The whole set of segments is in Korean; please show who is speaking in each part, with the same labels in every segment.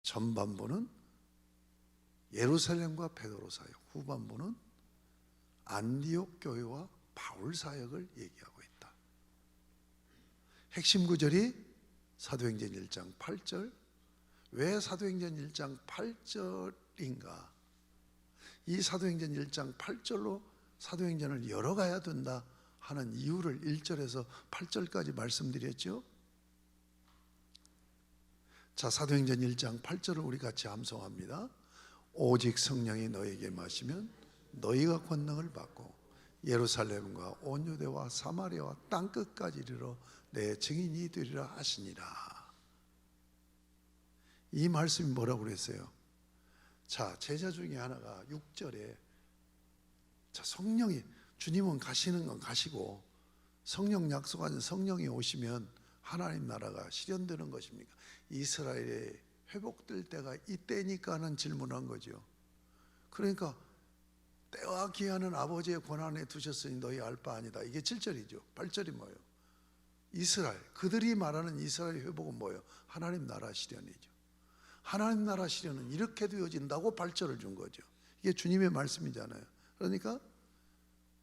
Speaker 1: 전반부는 예루살렘과 베드로 사역, 후반부는 안디옥 교회와 바울 사역을 얘기하고 있다. 핵심 구절이 사도행전 1장 8절. 왜 사도행전 1장 8절인가? 이 사도행전 1장 8절로 사도행전을 열어가야 된다 하는 이유를 1절에서 8절까지 말씀드렸죠. 자, 사도행전 1장 8절을 우리 같이 암송합니다. 오직 성령이 너에게 마시면 너희가 권능을 받고 예루살렘과 온 유대와 사마리아와 땅끝까지 이르러 내 증인이 되리라 하시니라. 이 말씀이 뭐라고 그랬어요? 자, 제자 중에 하나가 6절에 자, 성령이, 주님은 가시는 건 가시고 성령 약속하신 성령이 오시면 하나님 나라가 실현되는 것입니까? 이스라엘에 회복될 때가 이때니까 하는 질문한 거죠. 그러니까 때와 기한은 아버지의 권한에 두셨으니 너희 알 바 아니다. 이게 7절이죠. 8절이 뭐예요? 이스라엘, 그들이 말하는 이스라엘 회복은 뭐예요? 하나님 나라 실현이죠. 하나님 나라 실현은 이렇게 되어진다고 8절을 준 거죠. 이게 주님의 말씀이잖아요. 그러니까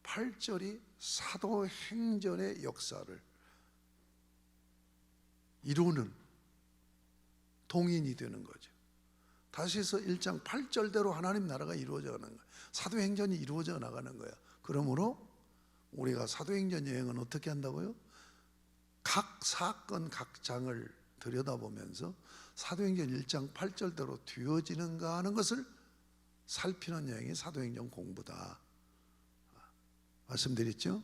Speaker 1: 8절이 사도행전의 역사를 이루는 동인이 되는 거죠. 다시 해서 1장 8절대로 하나님 나라가 이루어져 가는 거예요. 사도행전이 이루어져 나가는 거야. 그러므로 우리가 사도행전 여행은 어떻게 한다고요? 각 사건 각 장을 들여다보면서 사도행전 1장 8절대로 되어지는가 하는 것을 살피는 여행이 사도행전 공부다. 말씀드렸죠?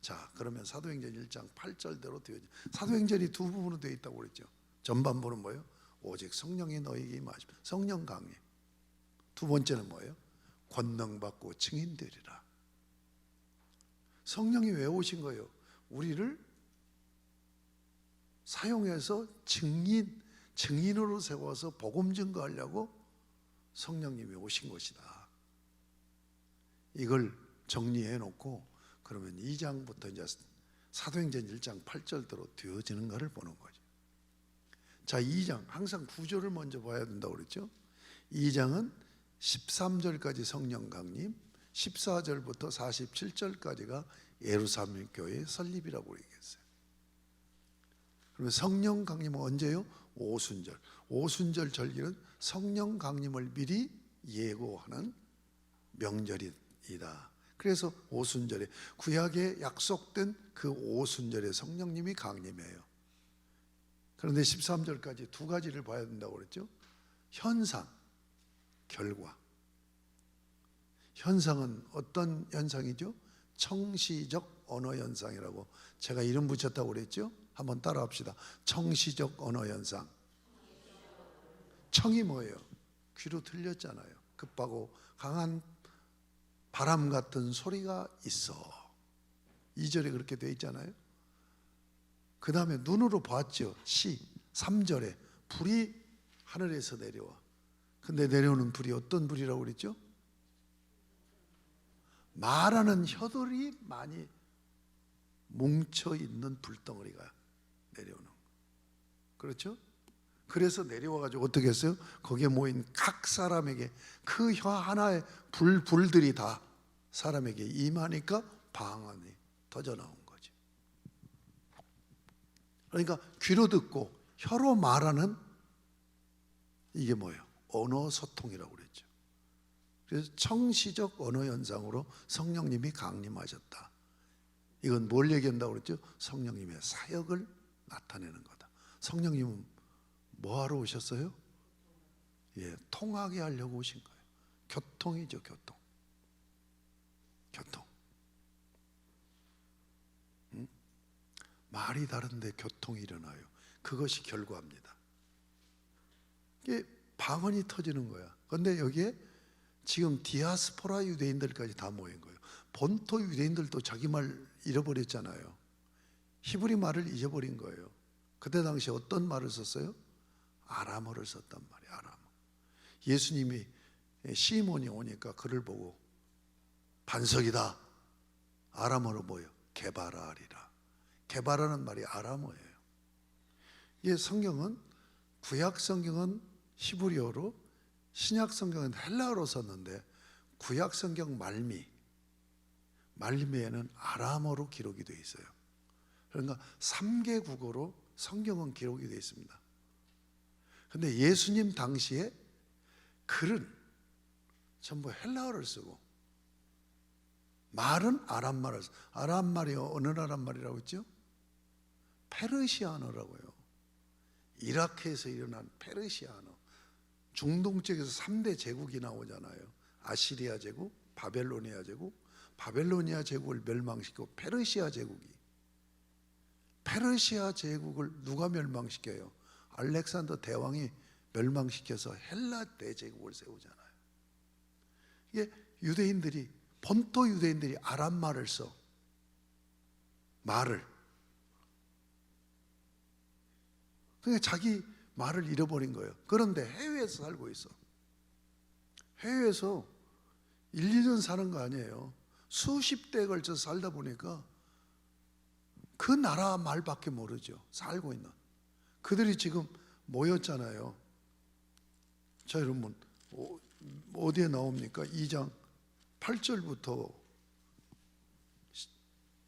Speaker 1: 자, 그러면 사도행전 1장 8절대로 되어지. 사도행전이 두 부분으로 되어 있다고 그랬죠. 전반부는 뭐예요? 오직 성령이 너희에게 임하시면 성령 강림. 두 번째는 뭐예요? 권능 받고 증인되리라. 성령이 왜 오신 거예요? 우리를 사용해서 증인으로 세워서 복음 증거하려고 성령님이 오신 것이다. 이걸 정리해 놓고 그러면 2장부터 이제 사도행전 1장 8절대로 되어지는가를 보는 거죠. 자, 2장 항상 구조를 먼저 봐야 된다고 그랬죠. 2장은 13절까지 성령 강림, 14절부터 47절까지가 예루살렘 교회의 설립이라고 얘기했어요. 그러면 성령 강림은 언제요? 오순절. 오순절 절기는 성령 강림을 미리 예고하는 명절이다. 그래서 오순절에 구약에 약속된 그 오순절에 성령님이 강림해요. 그런데 13절까지 두 가지를 봐야 된다고 그랬죠. 현상, 결과. 현상은 어떤 현상이죠? 청시적 언어 현상이라고 제가 이름 붙였다고 그랬죠. 한번 따라합시다. 청시적 언어 현상. 청이 뭐예요? 귀로 들렸잖아요. 급하고 강한 바람 같은 소리가 있어. 2절에 그렇게 돼 있잖아요. 그 다음에 눈으로 봤죠. 3절에 불이 하늘에서 내려와. 근데 내려오는 불이 어떤 불이라고 그랬죠? 말하는 혀들이 많이 뭉쳐있는 불덩어리가 내려오는 거예요. 그렇죠? 그래서 내려와가지고 어떻게 했어요? 거기에 모인 각 사람에게 그 혀 하나의 불들이 다 사람에게 임하니까 방언이 터져나온 거죠. 그러니까 귀로 듣고 혀로 말하는 이게 뭐예요? 언어 소통이라고 그랬죠. 그래서 청시적 언어 현상으로 성령님이 강림하셨다. 이건 뭘 얘기한다고 그랬죠? 성령님의 사역을 나타내는 거다. 성령님은 뭐하러 오셨어요? 예, 통하게 하려고 오신 거예요. 교통이죠, 교통. 말이 다른데 교통이 일어나요. 그것이 결과입니다. 이게 방언이 터지는 거야. 그런데 여기에 지금 디아스포라 유대인들까지 다 모인 거예요. 본토 유대인들도 자기 말 잃어버렸잖아요. 히브리 말을 잊어버린 거예요. 그때 당시 어떤 말을 썼어요? 아람어를 썼단 말이에요. 아람어. 예수님이 시몬이 오니까 그를 보고 반석이다. 아람어로 뭐예요? 게바라리라. 게바라는 말이 아람어예요. 이 성경은 구약 성경은 히브리어로, 신약 성경은 헬라어로 썼는데 구약 성경 말미에는 아람어로 기록이 되어 있어요. 그러니까 3개 국어로 성경은 기록이 되어 있습니다. 그런데 예수님 당시에 글은 전부 헬라어를 쓰고 말은 아람말을 쓰고, 아람말이 어느 나라 말이라고 했죠? 페르시아어라고요. 이라크에서 일어난 페르시아어. 중동 쪽에서 3대 제국이 나오잖아요. 아시리아 제국, 바벨로니아 제국, 바벨로니아 제국을 멸망시키고 페르시아 제국을 누가 멸망시켜요? 알렉산더 대왕이 멸망시켜서 헬라 대제국을 세우잖아요. 이게 본토 유대인들이 아람말을 써. 말을. 그러니까 자기 말을 잃어버린 거예요. 그런데 해외에서 살고 있어. 해외에서 1, 2년 사는 거 아니에요. 수십 대에 걸쳐 살다 보니까 그 나라 말밖에 모르죠. 살고 있는. 그들이 지금 모였잖아요. 자, 여러분 어디에 나옵니까? 2장 8절부터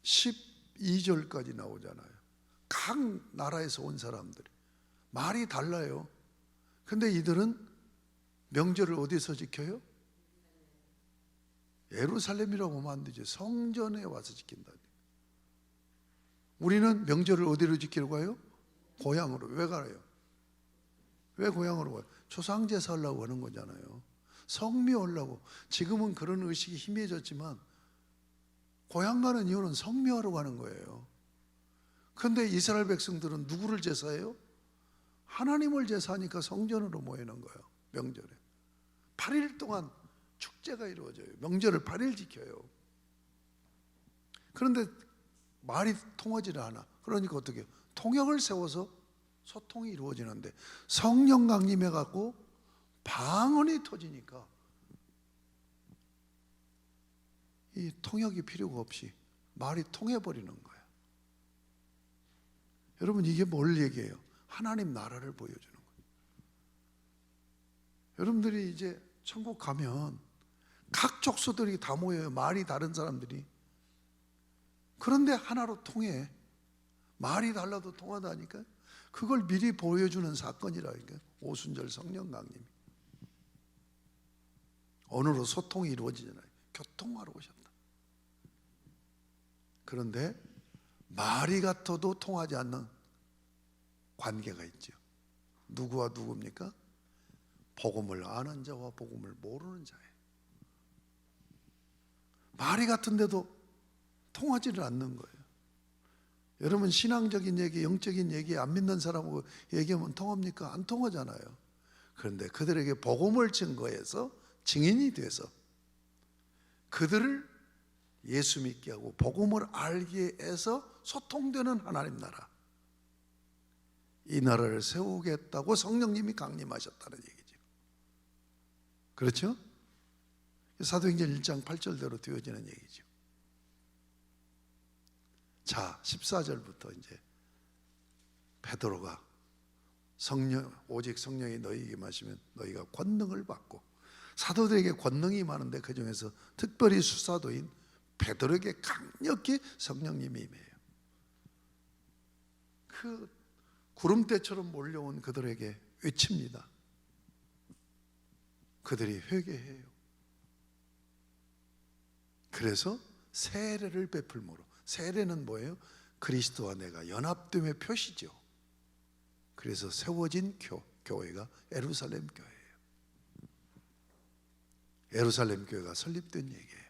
Speaker 1: 12절까지 나오잖아요. 각 나라에서 온 사람들이 말이 달라요. 근데 이들은 명절을 어디서 지켜요? 예루살렘이라고 하면 안 되죠. 성전에 와서 지킨다. 우리는 명절을 어디로 지키려고 해요? 고향으로. 왜 가요? 왜 고향으로 가요? 조상제사 하려고 하는 거잖아요. 성묘 하려고. 지금은 그런 의식이 희미해졌지만 고향 가는 이유는 성묘하러 가는 거예요. 그런데 이스라엘 백성들은 누구를 제사해요? 하나님을 제사하니까 성전으로 모이는 거예요. 명절에 8일 동안 축제가 이루어져요. 명절을 8일 지켜요. 그런데 말이 통하지를 않아. 그러니까 어떻게 해요? 통역을 세워서 소통이 이루어지는데 성령 강림해 갖고 방언이 터지니까 이 통역이 필요가 없이 말이 통해버리는 거예요. 여러분, 이게 뭘 얘기해요? 하나님 나라를 보여주는 거예요. 여러분들이 이제 천국 가면 각 족속들이 다 모여요. 말이 다른 사람들이. 그런데 하나로 통해. 말이 달라도 통하다니까요. 그걸 미리 보여주는 사건이라니까요. 오순절 성령 강림이. 언어로 소통이 이루어지잖아요. 교통하러 오셨다. 그런데 말이 같아도 통하지 않는 관계가 있죠. 누구와 누구입니까? 복음을 아는 자와 복음을 모르는 자예요. 말이 같은데도 통하지를 않는 거예요. 여러분, 신앙적인 얘기, 영적인 얘기 안 믿는 사람하고 얘기하면 통합니까? 안 통하잖아요. 그런데 그들에게 복음을 증거해서 증인이 돼서 그들을 예수 믿게 하고 복음을 알게 해서 소통되는 하나님 나라, 이 나라를 세우겠다고 성령님이 강림하셨다는 얘기죠. 그렇죠? 사도행전 1장 8절대로 되어지는 얘기죠. 자, 14절부터 이제 베드로가 오직 성령이 너희에게 마시면 너희가 권능을 받고, 사도들에게 권능이 많은데 그 중에서 특별히 수사도인 베드로에게 강력히 성령님이 임해요. 그 구름대처럼 몰려온 그들에게 외칩니다. 그들이 회개해요. 그래서 세례를 베풀므로, 세례는 뭐예요? 그리스도와 내가 연합됨의 표시죠. 그래서 세워진 교회가 예루살렘 교회예요. 예루살렘 교회가 설립된 얘기예요.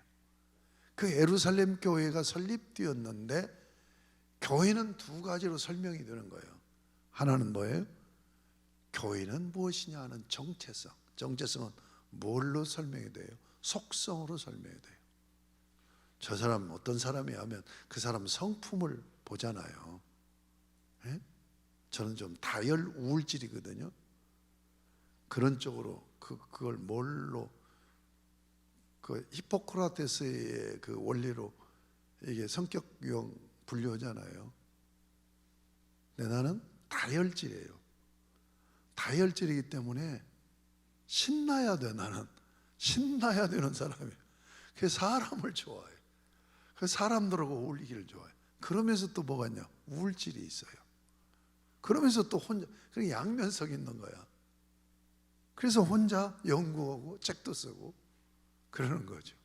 Speaker 1: 그 예루살렘 교회가 설립되었는데 교회는 두 가지로 설명이 되는 거예요. 하나는 뭐예요? 교회는 무엇이냐 하는 정체성. 정체성은 뭘로 설명이 돼요? 속성으로 설명이 돼요. 저 사람 어떤 사람이 하면 그 사람 성품을 보잖아요. 예? 저는 좀 다혈 우울질이거든요. 그런 쪽으로 그걸 뭘로, 그 히포크라테스의 그 원리로 이게 성격 유형 분류하잖아요. 근데 나는 다혈질이에요. 다혈질이기 때문에 신나야 돼. 나는 신나야 되는 사람이에요. 그 사람을 좋아해. 그 사람들하고 어울리기를 좋아해. 그러면서 또 뭐가 있냐? 우울질이 있어요. 그러면서 또 혼자, 그게 양면성 있는 거야. 그래서 혼자 연구하고 책도 쓰고 그러는 거죠.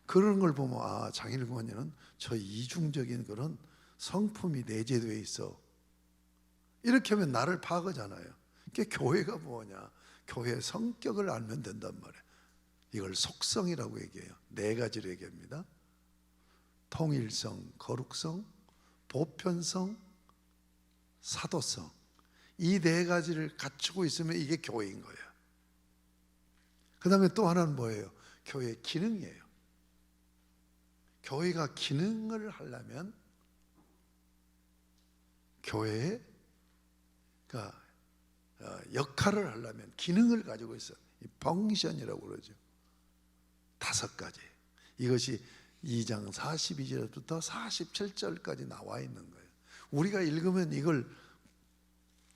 Speaker 1: 그런 걸 보면 아, 장일권이는 저 이중적인 그런 성품이 내재되어 있어. 이렇게 하면 나를 파악하잖아요. 그게 교회가 뭐냐? 교회의 성격을 알면 된단 말이에요. 이걸 속성이라고 얘기해요. 네 가지로 얘기합니다. 통일성, 거룩성, 보편성, 사도성. 이 네 가지를 갖추고 있으면 이게 교회인 거예요. 그 다음에 또 하나는 뭐예요? 교회의 기능이에요. 교회가 기능을 하려면 교회의 역할을 하려면 기능을 가지고 있어요. 펑션이라고 그러죠. 5가지. 이것이 2장 42절부터 47절까지 나와 있는 거예요. 우리가 읽으면 이걸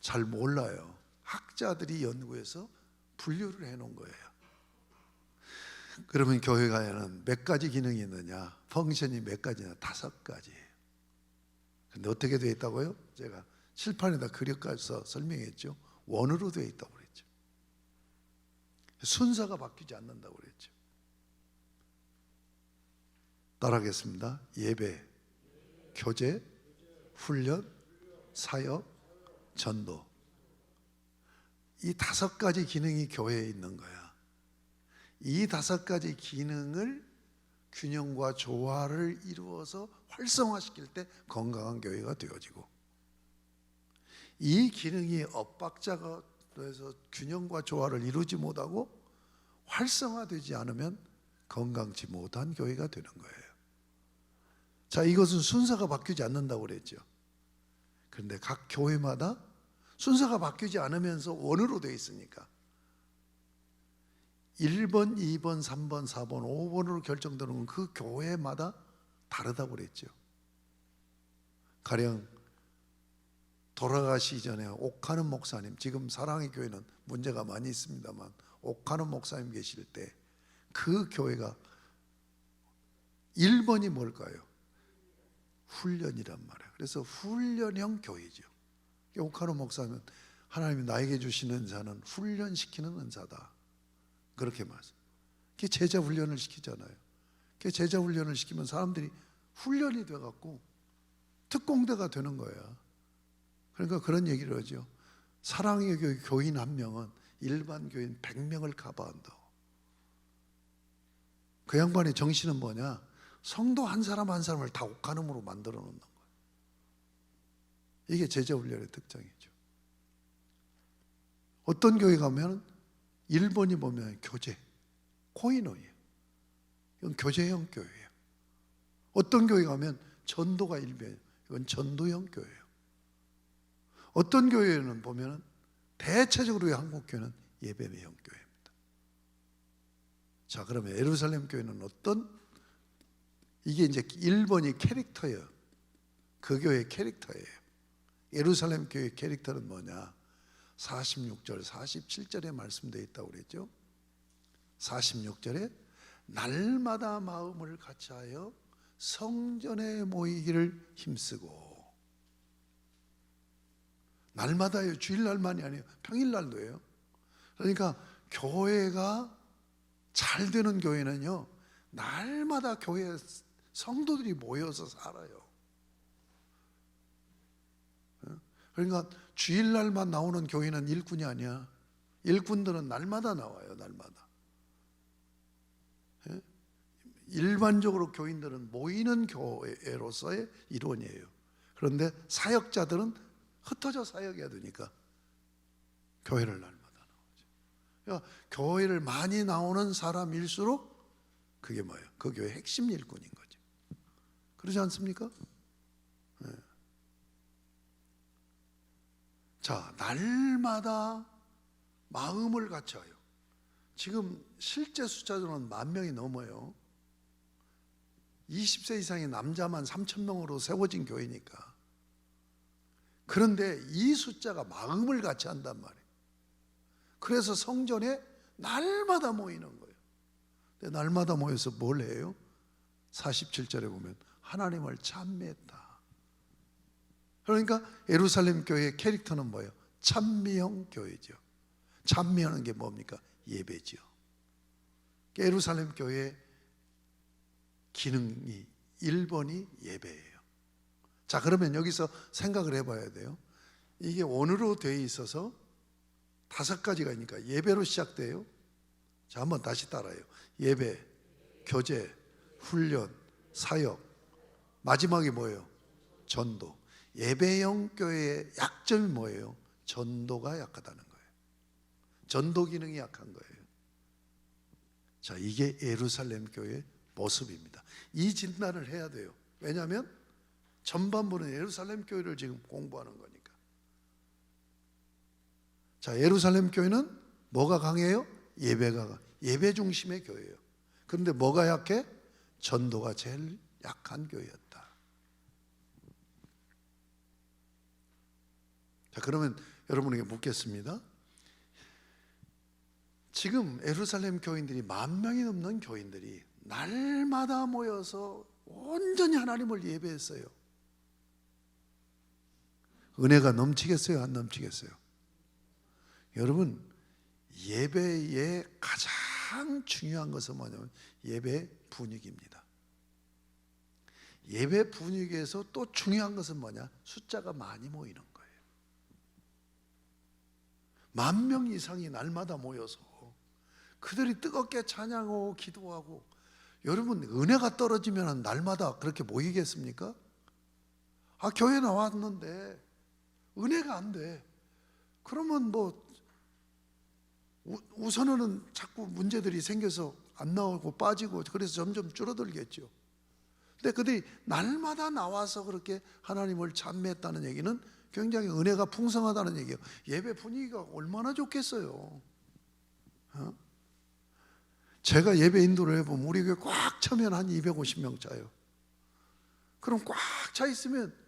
Speaker 1: 잘 몰라요. 학자들이 연구해서 분류를 해놓은 거예요. 그러면 교회가에는 몇 가지 기능이 있느냐? 펑션이 몇 가지냐? 5가지예요. 근데 어떻게 되어 있다고요? 제가 칠판에다 그려서 설명했죠. 원으로 되어 있다고 그랬죠. 순서가 바뀌지 않는다고 그랬죠. 따라하겠습니다. 예배, 교제, 훈련, 사역, 전도. 이 5가지 기능이 교회에 있는 거야. 이 5가지 기능을 균형과 조화를 이루어서 활성화시킬 때 건강한 교회가 되어지고, 이 기능이 엇박자가 돼서 균형과 조화를 이루지 못하고 활성화되지 않으면 건강치 못한 교회가 되는 거예요. 자, 이것은 순서가 바뀌지 않는다고 그랬죠. 그런데 각 교회마다 순서가 바뀌지 않으면서 원으로 되어 있으니까 1번, 2번, 3번, 4번, 5번으로 결정되는 건 그 교회마다 다르다고 그랬죠. 가령 돌아가시기 전에 옥하는 목사님, 지금 사랑의 교회는 문제가 많이 있습니다만 옥하는 목사님 계실 때 그 교회가 1번이 뭘까요? 훈련이란 말이에요. 그래서 훈련형 교회죠. 옥하는 목사님은 하나님이 나에게 주시는 은사는 훈련시키는 은사다, 그렇게 말씀. 그게 제자 훈련을 시키잖아요. 그게 제자 훈련을 시키면 사람들이 훈련이 돼갖고 특공대가 되는 거야. 그러니까 그런 얘기를 하죠. 사랑의 교회 교인 1명은 일반 교인 100명을 커버한다고. 그 양반의 정신은 뭐냐? 성도 한 사람 한 사람을 다 옥한음으로 만들어 놓는 거예요. 이게 제자 훈련의 특징이죠. 어떤 교회 가면 1번이 보면 교제, 코이노예요. 이건 교제형 교회예요. 어떤 교회 가면 전도가 1번이에요. 이건 전도형 교회예요. 어떤 교회는 보면 대체적으로 한국 교회는 예배형 교회입니다. 자, 그러면 예루살렘 교회는 어떤, 이게 이제 1번이 캐릭터예요. 그 교회의 캐릭터예요. 예루살렘 교회의 캐릭터는 뭐냐? 46절, 47절에 말씀되어 있다고 그랬죠. 46절에 날마다 마음을 같이하여 성전에 모이기를 힘쓰고. 날마다요. 주일날만이 아니에요. 평일날도예요. 그러니까 교회가 잘 되는 교회는요, 날마다 교회 성도들이 모여서 살아요. 그러니까 주일날만 나오는 교회는 일꾼이 아니야. 일꾼들은 날마다 나와요. 날마다. 일반적으로 교인들은 모이는 교회로서의 일원이에요. 그런데 사역자들은 흩어져 사역해야 되니까 교회를 날마다 나오죠. 그러니까 교회를 많이 나오는 사람일수록 그게 뭐예요? 그 교회의 핵심 일꾼인 거죠. 그러지 않습니까? 네. 자, 날마다 마음을 같이하여. 지금 실제 숫자로는 10,000명이 넘어요. 20세 이상의 남자만 3,000명으로 세워진 교회니까 그런데 이 숫자가 마음을 같이 한단 말이에요. 그래서 성전에 날마다 모이는 거예요. 근데 날마다 모여서 뭘 해요? 47절에 보면 하나님을 찬미했다. 그러니까 예루살렘 교회의 캐릭터는 뭐예요? 찬미형 교회죠. 찬미하는 게 뭡니까? 예배죠. 예루살렘 교회의 기능이 1번이 예배예요. 자, 그러면 여기서 생각을 해봐야 돼요. 이게 원으로 되어 있어서 5가지가 있으니까 예배로 시작돼요. 자, 한번 다시 따라해요. 예배, 교제, 훈련, 사역, 마지막이 뭐예요? 전도. 예배형 교회의 약점이 뭐예요? 전도가 약하다는 거예요. 전도 기능이 약한 거예요. 자, 이게 예루살렘 교회의 모습입니다. 이 진단을 해야 돼요. 왜냐하면 전반부는 예루살렘 교회를 지금 공부하는 거니까. 자, 예루살렘 교회는 뭐가 강해요? 예배가 예배 중심의 교회예요. 그런데 뭐가 약해? 전도가 제일 약한 교회였다. 자, 그러면 여러분에게 묻겠습니다. 지금 예루살렘 교인들이 10,000명이 넘는 교인들이 날마다 모여서 온전히 하나님을 예배했어요. 은혜가 넘치겠어요? 안 넘치겠어요? 여러분, 예배의 가장 중요한 것은 뭐냐면 예배 분위기입니다. 예배 분위기에서 또 중요한 것은 뭐냐? 숫자가 많이 모이는 거예요. 10,000명 이상이 날마다 모여서 그들이 뜨겁게 찬양하고 기도하고, 여러분 은혜가 떨어지면 날마다 그렇게 모이겠습니까? 아, 교회 나왔는데 은혜가 안 돼. 그러면 뭐 우선은 자꾸 문제들이 생겨서 안 나오고 빠지고, 그래서 점점 줄어들겠죠. 근데 그들이 날마다 나와서 그렇게 하나님을 찬미했다는 얘기는 굉장히 은혜가 풍성하다는 얘기예요. 예배 분위기가 얼마나 좋겠어요. 제가 예배 인도를 해보면 우리 교회 꽉 차면 한 250명 차요. 그럼 꽉 차 있으면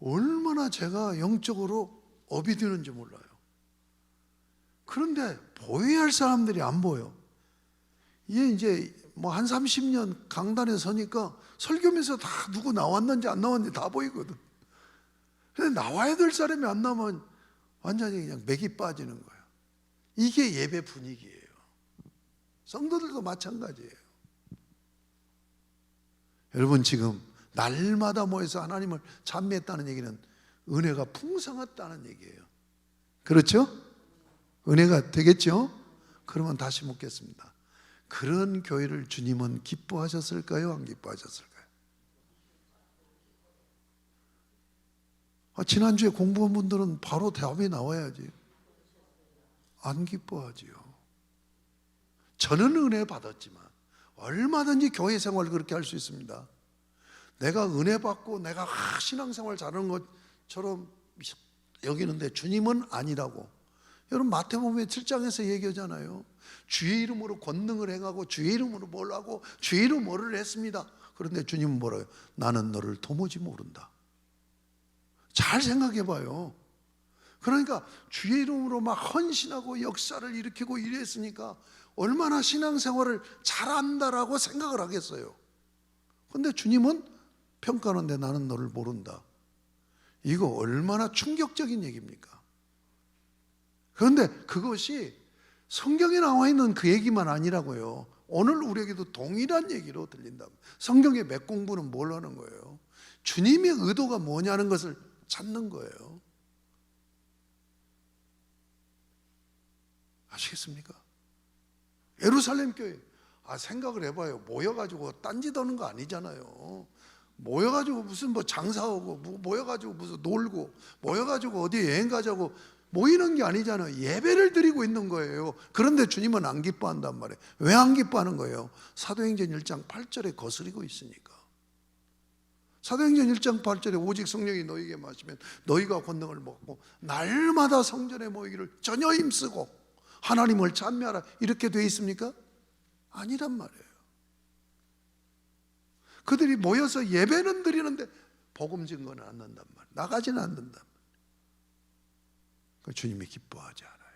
Speaker 1: 얼마나 제가 영적으로 업이 되는지 몰라요. 그런데 보여야 할 사람들이 안 보여. 이게 이제 뭐 한 30년 강단에 서니까 설교면서 다 누구 나왔는지 안 나왔는지 다 보이거든. 근데 나와야 될 사람이 안 나오면 완전히 그냥 맥이 빠지는 거예요. 이게 예배 분위기예요. 성도들도 마찬가지예요. 여러분, 지금 날마다 모여서 하나님을 찬미했다는 얘기는 은혜가 풍성했다는 얘기예요. 그렇죠? 은혜가 되겠죠? 그러면 다시 묻겠습니다. 그런 교회를 주님은 기뻐하셨을까요? 안 기뻐하셨을까요? 지난주에 공부한 분들은 바로 답이 나와야지. 안 기뻐하지요. 저는 은혜 받았지만 얼마든지 교회 생활을 그렇게 할 수 있습니다. 내가 은혜 받고 내가 신앙생활 잘하는 것처럼 여기는데 주님은 아니라고. 여러분, 마태복음 7장에서 얘기하잖아요. 주의 이름으로 권능을 행하고 주의 이름으로 뭘 하고 주의 이름으로 뭐를 했습니다. 그런데 주님은 뭐라고요? 나는 너를 도무지 모른다. 잘 생각해 봐요. 그러니까 주의 이름으로 막 헌신하고 역사를 일으키고 이랬으니까 얼마나 신앙생활을 잘한다라고 생각을 하겠어요. 그런데 주님은 평가하는데 나는 너를 모른다. 이거 얼마나 충격적인 얘기입니까? 그런데 그것이 성경에 나와 있는 그 얘기만 아니라고요. 오늘 우리에게도 동일한 얘기로 들린다. 성경의 몇 공부는 뭘 하는 거예요? 주님의 의도가 뭐냐는 것을 찾는 거예요. 아시겠습니까? 예루살렘 교회, 생각을 해봐요. 모여가지고 딴짓 하는 거 아니잖아요. 모여가지고 무슨 뭐 장사하고, 모여가지고 무슨 놀고, 모여가지고 어디 여행 가자고 모이는 게 아니잖아요. 예배를 드리고 있는 거예요. 그런데 주님은 안 기뻐한단 말이에요. 왜 안 기뻐하는 거예요? 사도행전 1장 8절에 거스리고 있으니까. 사도행전 1장 8절에 오직 성령이 너희에게 마시면 너희가 권능을 먹고 날마다 성전에 모이기를 전혀 힘쓰고 하나님을 찬미하라, 이렇게 돼 있습니까? 아니란 말이에요. 그들이 모여서 예배는 드리는데 복음 증거는 않는단 말이에요. 나가지는 않는단 말이에요. 주님이 기뻐하지 않아요.